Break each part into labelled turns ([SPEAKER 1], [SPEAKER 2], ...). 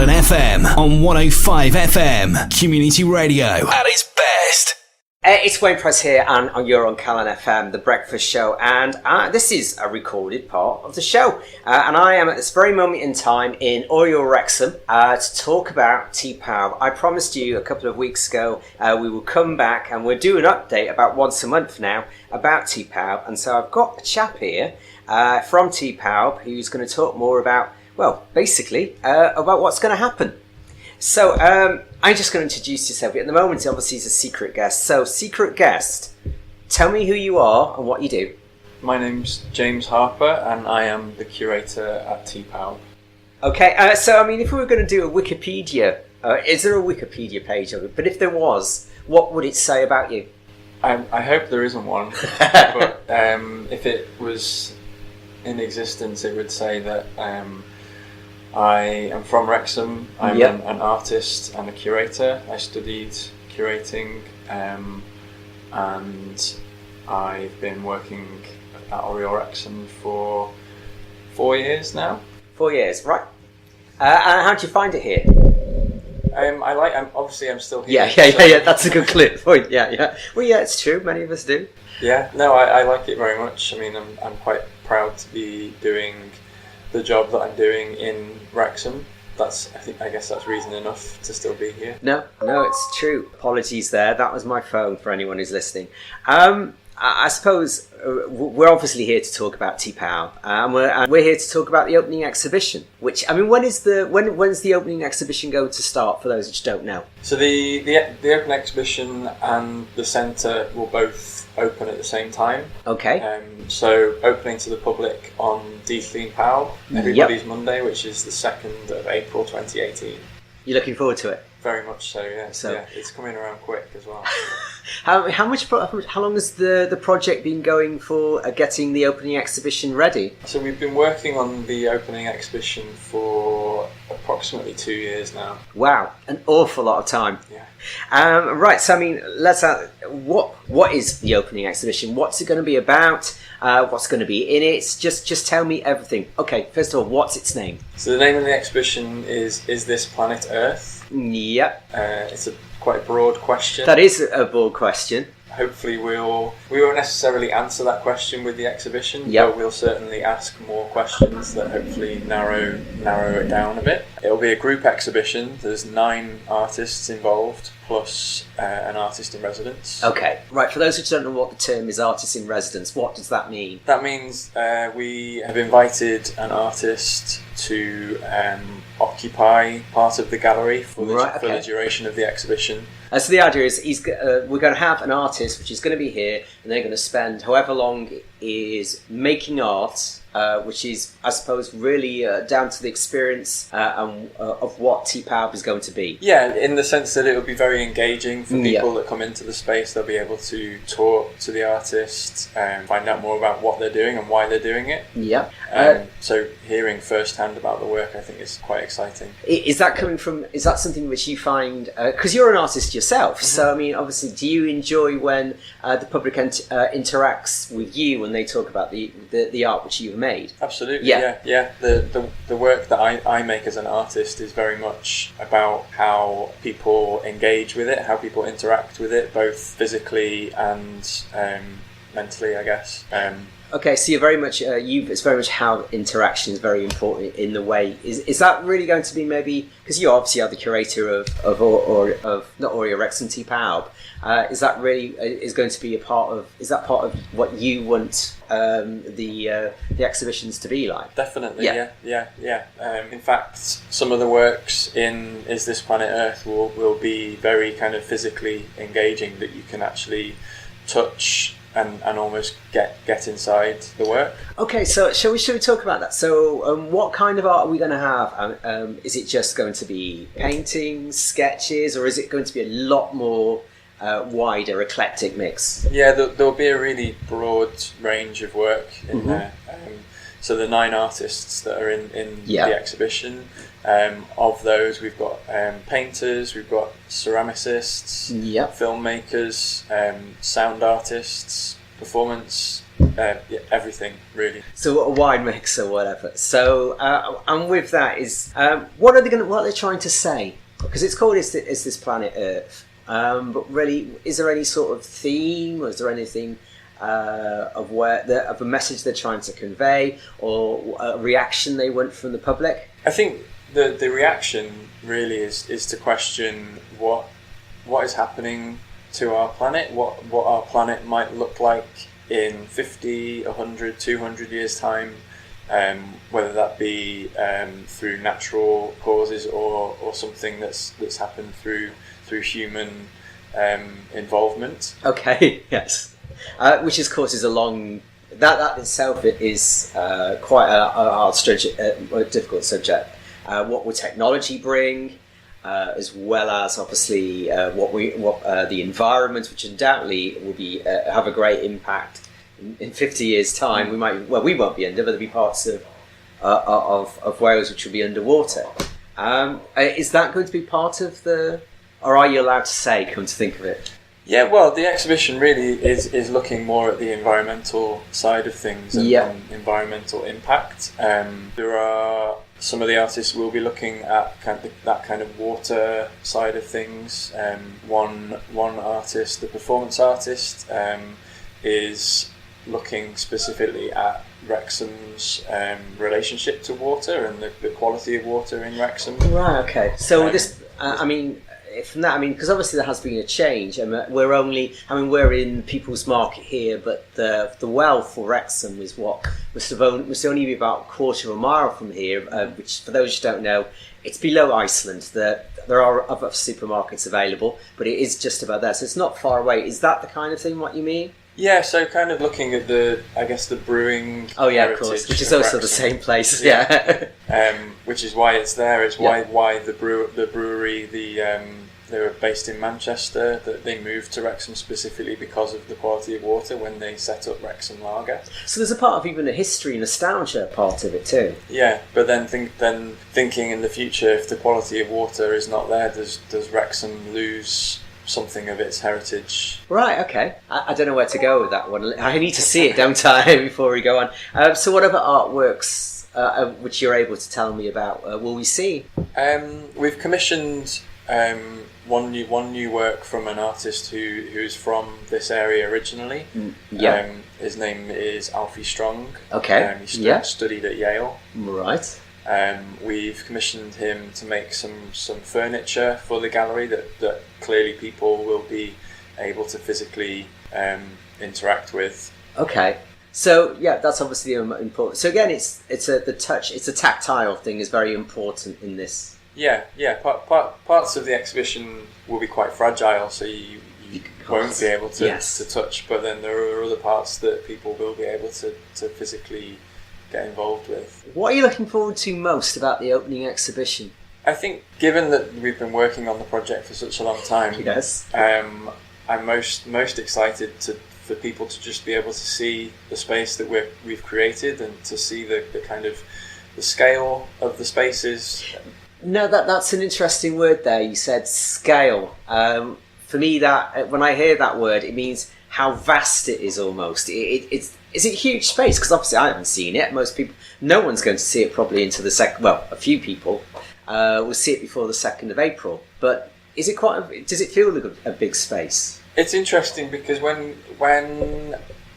[SPEAKER 1] Calon FM on 105 FM. Community radio at its best.
[SPEAKER 2] It's Wayne Price here, and you're on Calon FM, the breakfast show, and this is a recorded part of the show. And I am at this very moment in time in Oriel Wrexham to talk about Pawb. I promised you a couple of weeks ago we will come back and we'll do an update about once a month now about Pawb. And so I've got a chap here from Pawb who's going to talk more about, well, basically about what's going to happen. So, I'm just going to introduce yourself. At the moment, obviously, he's a secret guest. So, secret guest, tell me who you are and what you do.
[SPEAKER 3] My name's James Harper, and I am the curator at Pawb.
[SPEAKER 2] Okay, so, I mean, if we were going to do a Wikipedia, is there a Wikipedia page of it? But if there was, what would it say about you?
[SPEAKER 3] I hope there isn't one, but if it was in existence, it would say that I am from Wrexham. I'm an artist and a curator. I studied curating, and I've been working at Oriel Wrexham for 4 years now. 4 years,
[SPEAKER 2] right. And how do you find it here?
[SPEAKER 3] I'm still here.
[SPEAKER 2] Yeah. That's a good point. Yeah. Well, yeah, it's true. Many of us do.
[SPEAKER 3] Yeah. No, I like it very much. I mean, I'm quite proud to be doing the job that I'm doing in Wrexham. I guess that's reason enough to still be here.
[SPEAKER 2] No, it's true. Apologies there. That was my phone for anyone who's listening. I suppose we're obviously here to talk about Pawb, and we're here to talk about the opening exhibition. Which, I mean, when's the opening exhibition going to start? For those which don't know.
[SPEAKER 3] So the opening exhibition and the centre will both open at the same time.
[SPEAKER 2] Okay.
[SPEAKER 3] So opening to the public on Pawb, Everybody's Monday, which is the 2nd of April 2018.
[SPEAKER 2] You're looking forward to it?
[SPEAKER 3] Very much so, yeah. Yeah, it's coming around quick as well.
[SPEAKER 2] How long has the project been going for getting the opening exhibition ready?
[SPEAKER 3] So we've been working on the opening exhibition for approximately 2 years now.
[SPEAKER 2] Wow, an awful lot of time.
[SPEAKER 3] Yeah.
[SPEAKER 2] Right, so I mean, what is the opening exhibition? What's it going to be about? What's going to be in it? Just tell me everything. Okay, first of all, what's its name?
[SPEAKER 3] So the name of the exhibition is This Planet Earth?
[SPEAKER 2] Yep.
[SPEAKER 3] It's a quite broad question.
[SPEAKER 2] That is a broad question.
[SPEAKER 3] Hopefully we won't necessarily answer that question with the exhibition, but we'll certainly ask more questions that hopefully narrow it down a bit. It'll be a group exhibition. There's 9 artists involved, plus an artist in residence.
[SPEAKER 2] Okay, right, for those who don't know what the term is, artist in residence, what does that mean?
[SPEAKER 3] That means we have invited an artist to occupy part of the gallery for the duration of the exhibition.
[SPEAKER 2] So the idea is we're going to have an artist which is going to be here, and they're going to spend however long is making art, which is, I suppose, really down to the experience of what Pawb is going to be.
[SPEAKER 3] Yeah, in the sense that it will be very engaging for people that come into the space. They'll be able to talk to the artist and find out more about what they're doing and why they're doing it.
[SPEAKER 2] Yeah.
[SPEAKER 3] So hearing firsthand about the work, I think, is quite exciting.
[SPEAKER 2] Is that something which you find, because you're an artist yourself, so I mean, obviously, do you enjoy when the public interacts with you when they talk about the art which you've made?
[SPEAKER 3] Absolutely, yeah. The work that I make as an artist is very much about how people engage with it, how people interact with it, both physically and mentally, I guess.
[SPEAKER 2] Okay, so you're very much it's very much how interaction is very important in the way. Is that really going to be maybe, because you obviously are the curator of not Oriel Wrexham Pawb, is that really is going to be part of what you want the exhibitions to be like?
[SPEAKER 3] Definitely, yeah. In fact, some of the works in Is This Planet Earth will be very kind of physically engaging, that you can actually touch and almost get inside the work. Okay,
[SPEAKER 2] so shall we talk about that? So what kind of art are we going to have? Is it just going to be paintings, sketches, or is it going to be a lot more wider, eclectic mix?
[SPEAKER 3] Yeah, there'll be a really broad range of work in there. So the 9 artists that are in the exhibition, of those we've got painters, we've got ceramicists, filmmakers, sound artists, performance everything really.
[SPEAKER 2] So a wide mix or whatever. So and with that is what are they trying to say? Because it's called is this planet Earth. But really, is there any sort of theme, or is there anything of a message they're trying to convey, or a reaction they want from the public?
[SPEAKER 3] I think the reaction really is to question what is happening to our planet, what our planet might look like in 50, 100, 200 years' time, whether that be through natural causes or something that's happened through human involvement.
[SPEAKER 2] Okay, yes. Which, of course, is a long... That itself is quite a hard, difficult subject. What will technology bring, as well as, obviously, the environment, which undoubtedly will be have a great impact in 50 years' time. We won't be under, but there'll be parts of Wales which will be underwater. Is that going to be part of the... Or are you allowed to say, come to think of it?
[SPEAKER 3] Yeah, well, the exhibition really is looking more at the environmental side of things and environmental impact. There are some of the artists will be looking at that kind of water side of things. One artist, the performance artist, is looking specifically at Wrexham's relationship to water and the quality of water in Wrexham.
[SPEAKER 2] Right. Okay. So from that, because obviously there has been a change. We're in People's Market here, but the well for Wrexham was must only be about a quarter of a mile from here, which, for those who don't know, it's below Iceland. There are other supermarkets available, but it is just about there, so it's not far away. Is that the kind of thing, what you mean?
[SPEAKER 3] Yeah, so kind of looking at the brewing.
[SPEAKER 2] Oh yeah, of course, which is also Wrexham. The same place. Yeah.
[SPEAKER 3] Which is why it's there. It's why the brewery they were based in Manchester. That they moved to Wrexham specifically because of the quality of water when they set up Wrexham Lager. So
[SPEAKER 2] there's a part of even a history, nostalgia part of it too.
[SPEAKER 3] Yeah, but then thinking in the future, if the quality of water is not there, does Wrexham lose something of its heritage?
[SPEAKER 2] Right, okay. I don't know where to go with that one. I need to see it, don't I, before we go on. So what other artworks, which you're able to tell me about, will we see?
[SPEAKER 3] We've commissioned one new work from an artist who's from this area originally. His name is Alfie Strong.
[SPEAKER 2] Okay.
[SPEAKER 3] He studied at Yale.
[SPEAKER 2] Right.
[SPEAKER 3] We've commissioned him to make some furniture for the gallery that clearly people will be able to physically interact with.
[SPEAKER 2] Okay. So that's obviously important. So again, it's the touch. It's a tactile thing is very important in this.
[SPEAKER 3] Yeah. Parts of the exhibition will be quite fragile, so you won't be able to touch. But then there are other parts that people will be able to physically get involved with.
[SPEAKER 2] What are you looking forward to most about the opening exhibition?
[SPEAKER 3] I think, given that we've been working on the project for such a long time, I'm most excited for people to just be able to see the space that we've created and to see the kind of the scale of the spaces.
[SPEAKER 2] No, that's an interesting word there. You said scale. For me, that when I hear that word, it means how vast it is almost. Is it a huge space? Because obviously I haven't seen it. Most people, no one's going to see it probably into the second. Well, a few people will see it before the 2nd of April. But is it does it feel like a big space?
[SPEAKER 3] It's interesting because when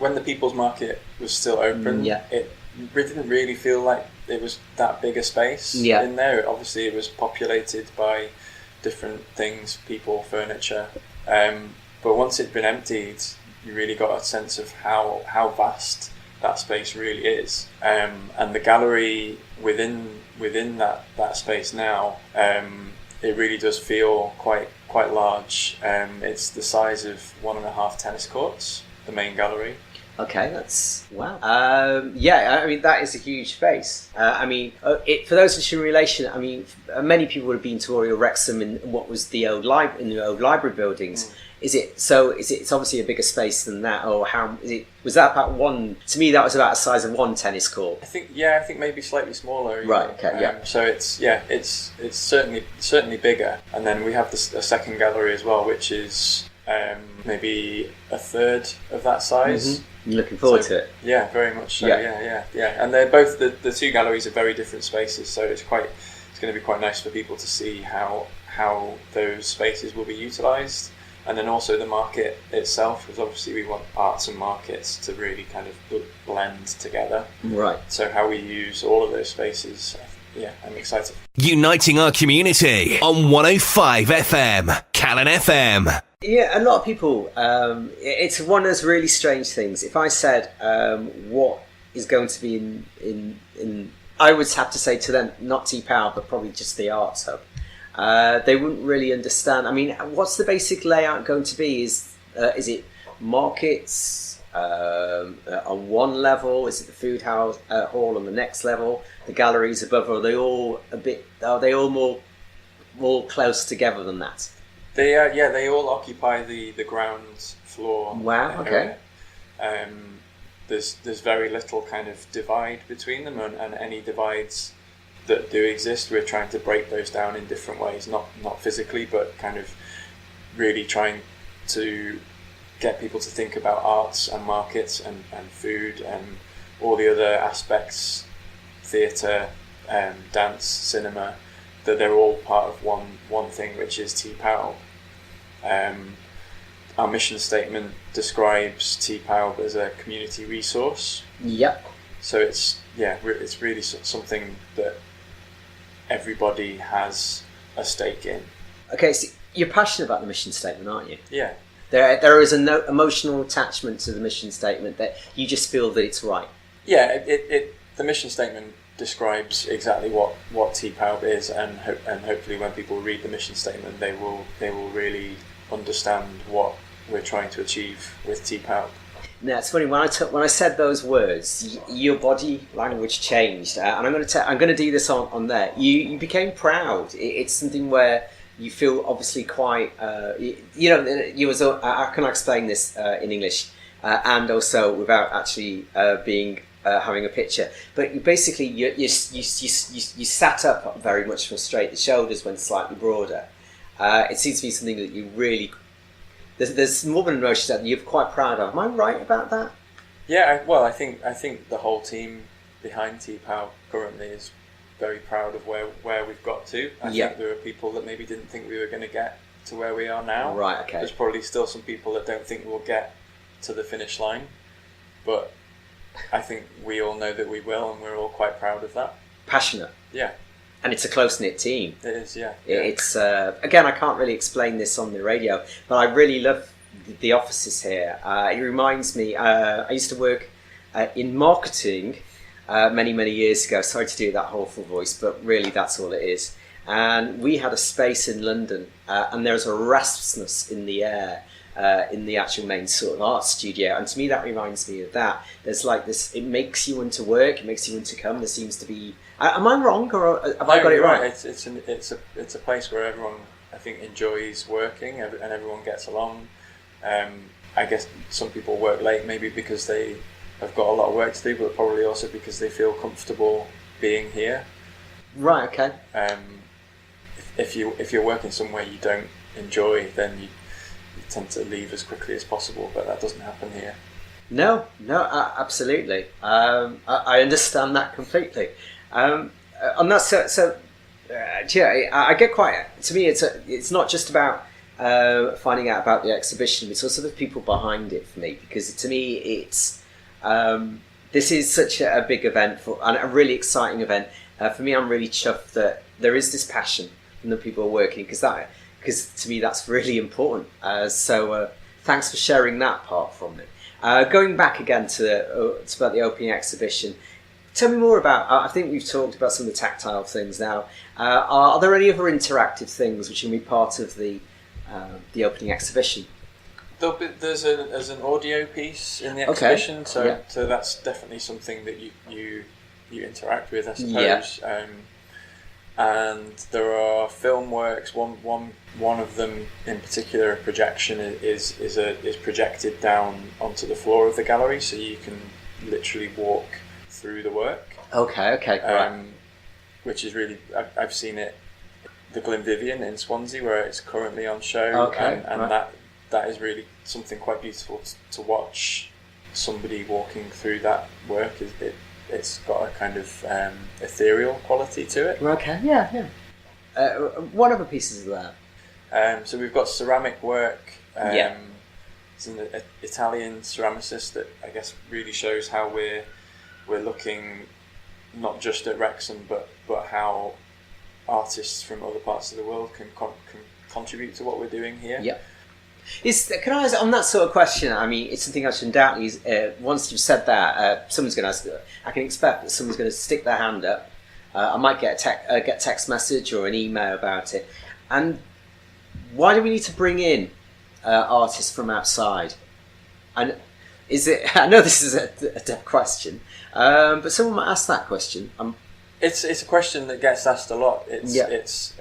[SPEAKER 3] the People's Market was still open, it didn't really feel like it was that big a space in there. Obviously, it was populated by different things, people, furniture. But once it'd been emptied, you really got a sense of how vast that space really is. And the gallery within that space now, it really does feel quite large. It's the size of 1.5 tennis courts, the main gallery.
[SPEAKER 2] Okay, that's wow. That is a huge space. For those of you in relation, many people would have been to Oriel Wrexham in what was the old library buildings. It's obviously a bigger space than that, or how is it? Was that about one? To me, that was about the size of one tennis court.
[SPEAKER 3] I think maybe slightly smaller.
[SPEAKER 2] Right. Okay.
[SPEAKER 3] So it's certainly bigger, and then we have a second gallery as well, which is maybe a third of that size.
[SPEAKER 2] Mm-hmm. You're looking forward to it?
[SPEAKER 3] Yeah, very much so. Yeah. And they're both the two galleries are very different spaces, so it's going to be quite nice for people to see how those spaces will be utilised. And then also the market itself, because obviously we want arts and markets to really kind of blend together.
[SPEAKER 2] Right.
[SPEAKER 3] So how we use all of those spaces, I'm excited.
[SPEAKER 1] Uniting our community on 105 FM, Calon FM.
[SPEAKER 2] Yeah, a lot of people, it's one of those really strange things. If I said what is going to be in I would have to say to them, not Pawb, but probably just the Arts Hub. They wouldn't really understand. I mean, what's the basic layout going to be? Is it markets on one level? Is it the food hall on the next level? The galleries above? Or are they all Are they all more close together than that?
[SPEAKER 3] They all occupy the ground floor.
[SPEAKER 2] Wow. Okay.
[SPEAKER 3] There's very little kind of divide between them, and any divides that do exist, we're trying to break those down in different ways, not physically, but kind of really trying to get people to think about arts and markets and food and all the other aspects, theatre, dance, cinema, that they're all part of one thing, which is Pawb. Our mission statement describes Pawb as a community resource.
[SPEAKER 2] Yep.
[SPEAKER 3] So it's really something that everybody has a stake in. Okay,
[SPEAKER 2] so you're passionate about the mission statement, aren't you?
[SPEAKER 3] Yeah.
[SPEAKER 2] There is an emotional attachment to the mission statement that you just feel that it's right.
[SPEAKER 3] Yeah, the mission statement describes exactly what Pawb is, and hopefully when people read the mission statement, they will really understand what we're trying to achieve with Pawb.
[SPEAKER 2] Now it's funny, when I said those words, your body language changed, and I'm going to do this on there. You became proud. It's something where you feel obviously quite. How can I explain this in English, and also without actually having a picture? But you sat up very much from straight. The shoulders went slightly broader. It seems to be something that you really. There's more than an emotion that you're quite proud of. Am I right about that?
[SPEAKER 3] Yeah, I think the whole team behind Pawb currently is very proud of where we've got to. I think there are people that maybe didn't think we were going to get to where we are now.
[SPEAKER 2] Right, okay.
[SPEAKER 3] There's probably still some people that don't think we'll get to the finish line, but I think we all know that we will, and we're all quite proud of that.
[SPEAKER 2] Passionate.
[SPEAKER 3] Yeah.
[SPEAKER 2] And it's a close-knit team.
[SPEAKER 3] It is, yeah.
[SPEAKER 2] It's again, I can't really explain this on the radio, but I really love the offices here. It reminds me, I used to work in marketing many years ago. Sorry to do that awful voice, but really that's all it is. And we had a space in London, and there's a restlessness in the air in the actual main sort of art studio. And to me, that reminds me of that. There's like this, it makes you want to work, it makes you want to come. There seems to be... am I wrong, or have I got it right?
[SPEAKER 3] It's a place where everyone, I think, enjoys working and everyone gets along. I guess some people work late, maybe because they have got a lot of work to do, but probably also because they feel comfortable being here.
[SPEAKER 2] Right. Okay.
[SPEAKER 3] If you're working somewhere you don't enjoy, then you tend to leave as quickly as possible, but that doesn't happen here.
[SPEAKER 2] No, absolutely. I understand that completely. On that, I get quite. To me, it's not just about finding out about the exhibition; it's also the people behind it for me. Because to me, it's this is such a big event and a really exciting event. For me, I'm really chuffed that there is this passion from the people working, because to me that's really important. So thanks for sharing that part from me. Going back again to about the opening exhibition. Tell me more about, I think we've talked about some of the tactile things now. Are there any other interactive things which can be part of the opening exhibition?
[SPEAKER 3] There's an audio piece in the exhibition, so that's definitely something that you interact with, I suppose. Yeah. And there are film works. One of them in particular, a projection is projected down onto the floor of the gallery, so you can literally walk through the work.
[SPEAKER 2] Okay, right.
[SPEAKER 3] Which is really, I've seen it, the Glenvivian in Swansea, where it's currently on show, and right. that is really something quite beautiful to watch. Somebody walking through that work, it's got a kind of ethereal quality to it.
[SPEAKER 2] Okay, yeah. What other pieces of that?
[SPEAKER 3] So we've got ceramic work. It's an Italian ceramicist that I guess really shows how we're looking not just at Wrexham, but how artists from other parts of the world can contribute to what we're doing here.
[SPEAKER 2] Yeah. Can I ask on that sort of question? I mean, it's something I should undoubtedly. Once you've said that, someone's going to ask. I can expect that someone's going to stick their hand up. I might get a text message or an email about it. And why do we need to bring in artists from outside? And is it? I know this is a deep question, but someone might ask that question.
[SPEAKER 3] It's a question that gets asked a lot. It's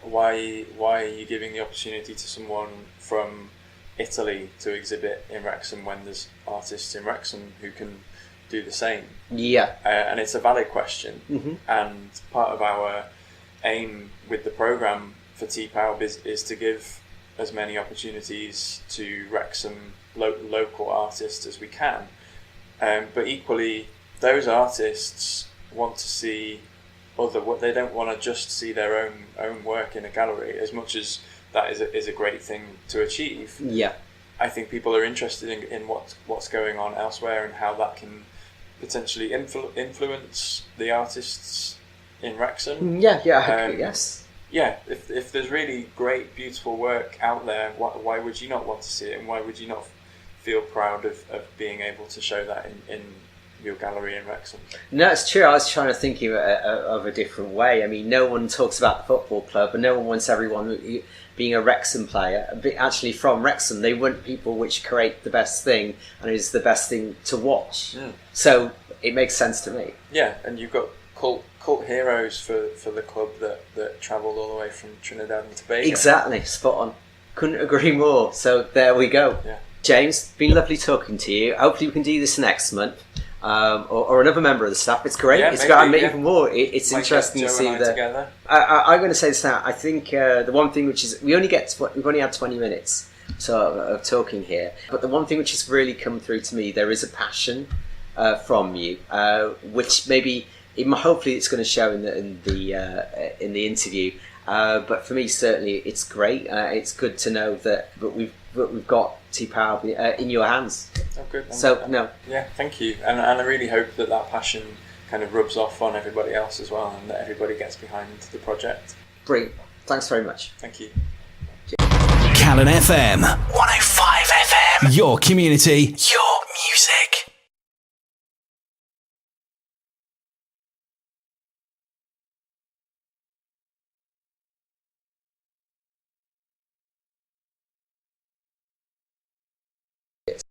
[SPEAKER 3] why are you giving the opportunity to someone from Italy to exhibit in Wrexham when there's artists in Wrexham who can do the same?
[SPEAKER 2] Yeah,
[SPEAKER 3] and it's a valid question.
[SPEAKER 2] Mm-hmm.
[SPEAKER 3] And part of our aim with the programme for Pawb is to give as many opportunities to Wrexham local artists as we can. But equally, those artists want to see they don't want to just see their own work in a gallery, as much as that is a great thing to achieve.
[SPEAKER 2] Yeah,
[SPEAKER 3] I think people are interested in what's going on elsewhere and how that can potentially influence the artists in Wrexham.
[SPEAKER 2] Yeah, yes.
[SPEAKER 3] Yeah, if there's really great, beautiful work out there, why would you not want to see it, and why would you not feel proud of being able to show that in your gallery in Wrexham? No,
[SPEAKER 2] it's true. I was trying to think of a different way. I mean, no one talks about the football club, and no one wants everyone being a Wrexham player. Actually, from Wrexham, they want people which create the best thing and is the best thing to watch.
[SPEAKER 3] Mm.
[SPEAKER 2] So it makes sense to me.
[SPEAKER 3] Yeah, and you've got cult heroes for the club that travelled all the way from Trinidad and Tobago.
[SPEAKER 2] Exactly, spot on. Couldn't agree more. So there we go.
[SPEAKER 3] Yeah.
[SPEAKER 2] James, been lovely talking to you. Hopefully we can do this next month. Or another member of the staff. It's great.
[SPEAKER 3] Yeah,
[SPEAKER 2] even more. It's interesting to see that. I'm going to say this now. I think the one thing which is we've only had 20 minutes of talking here, but the one thing which has really come through to me, there is a passion from you, which maybe hopefully it's going to show in the interview. But for me, certainly, it's great. It's good to know that we've got Pawb in your hands.
[SPEAKER 3] Oh, good. Yeah, thank you. And I really hope that passion kind of rubs off on everybody else as well, and that everybody gets behind the project.
[SPEAKER 2] Brilliant. Thanks very much.
[SPEAKER 3] Thank you.
[SPEAKER 1] Calon FM 105 FM. Your community, your